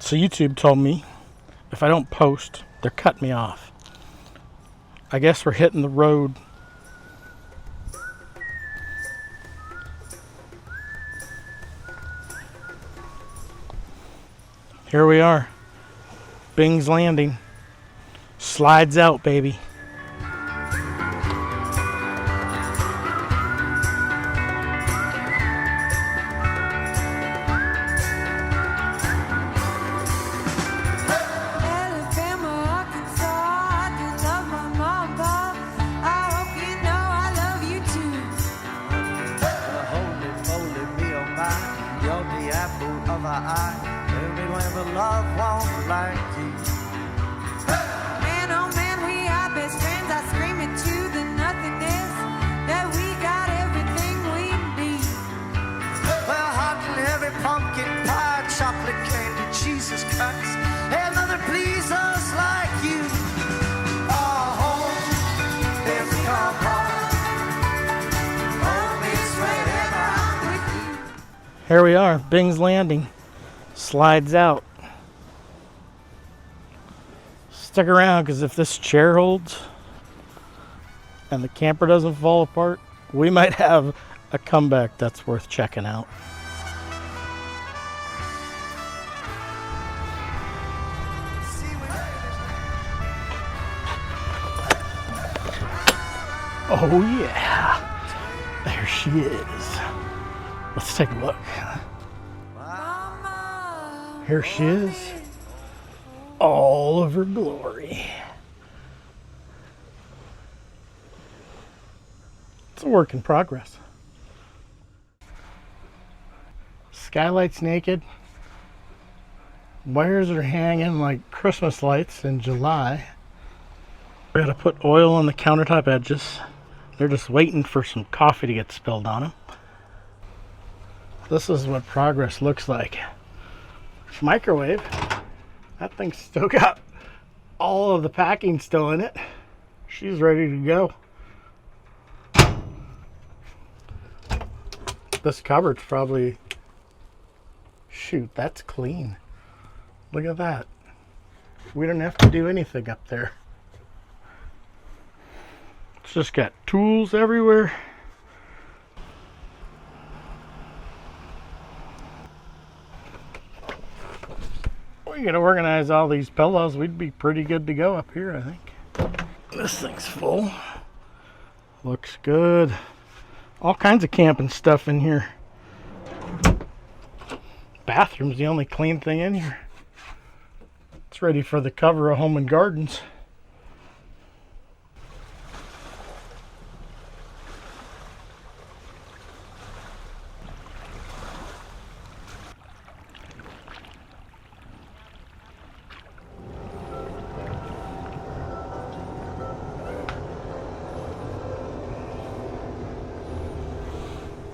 So YouTube told me if I don't post, they're cutting me off. I guess we're hitting the road. Here we are. Bing's Landing. Slides out, baby. Here we are, Bing's Landing. Slides out. Stick around, because if this chair holds and the camper doesn't fall apart, we might have a comeback that's worth checking out. Oh yeah, there she is. Let's take a look. Here she is, all of her glory. It's a work in progress. Skylight's naked. Wires are hanging like Christmas lights in July. We gotta put oil on the countertop edges. They're just waiting for some coffee to get spilled on them. This is what progress looks like. Microwave. That thing's still got all of the packing still in it. She's ready to go. This cupboard's probably... Shoot, that's clean. Look at that. We don't have to do anything up there. It's just got tools everywhere. We gotta organize all these pillows. We'd be pretty good to go up here, I think. This thing's full. Looks good. All kinds of camping stuff in here. Bathroom's the only clean thing in here. It's ready for the cover of Home and Gardens.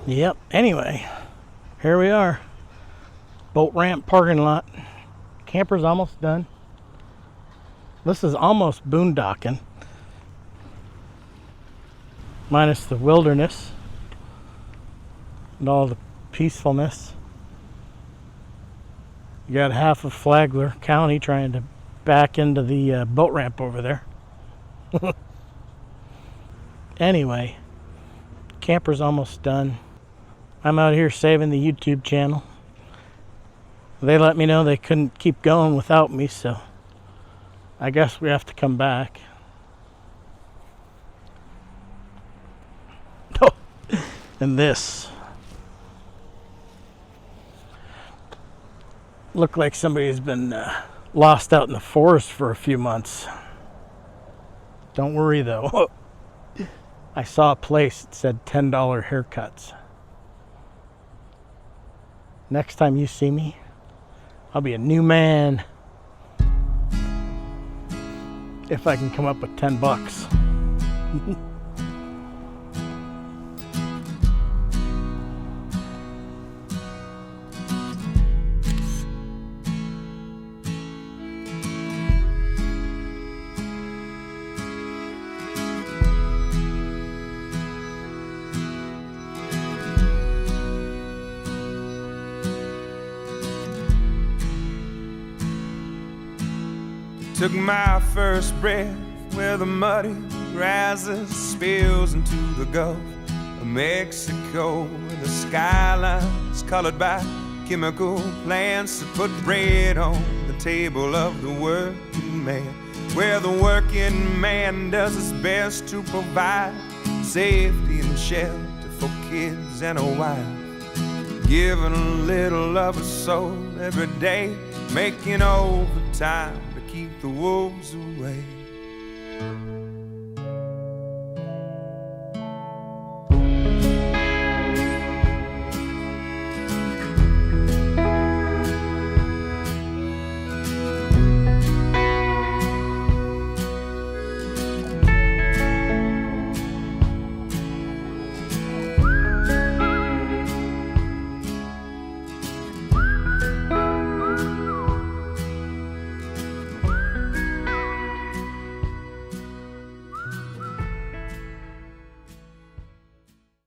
Yep, anyway, here we are. Boat ramp parking lot. Camper's almost done. This is almost boondocking. Minus the wilderness and all the peacefulness. You got half of Flagler County trying to back into the boat ramp over there. Anyway, camper's almost done. I'm out here saving the YouTube channel. They let me know they couldn't keep going without me, so I guess we have to come back. Oh, and this looked like somebody's been lost out in the forest for a few months. Don't worry though. I saw a place that said $10 haircuts. Next time you see me, I'll be a new man. If I can come up with 10 bucks. Took my first breath where the muddy rises, spills into the Gulf of Mexico, where the skyline's colored by chemical plants that put bread on the table of the working man, where the working man does his best to provide safety and shelter for kids and a wife, giving a little of his soul every day, making overtime to keep the wolves away.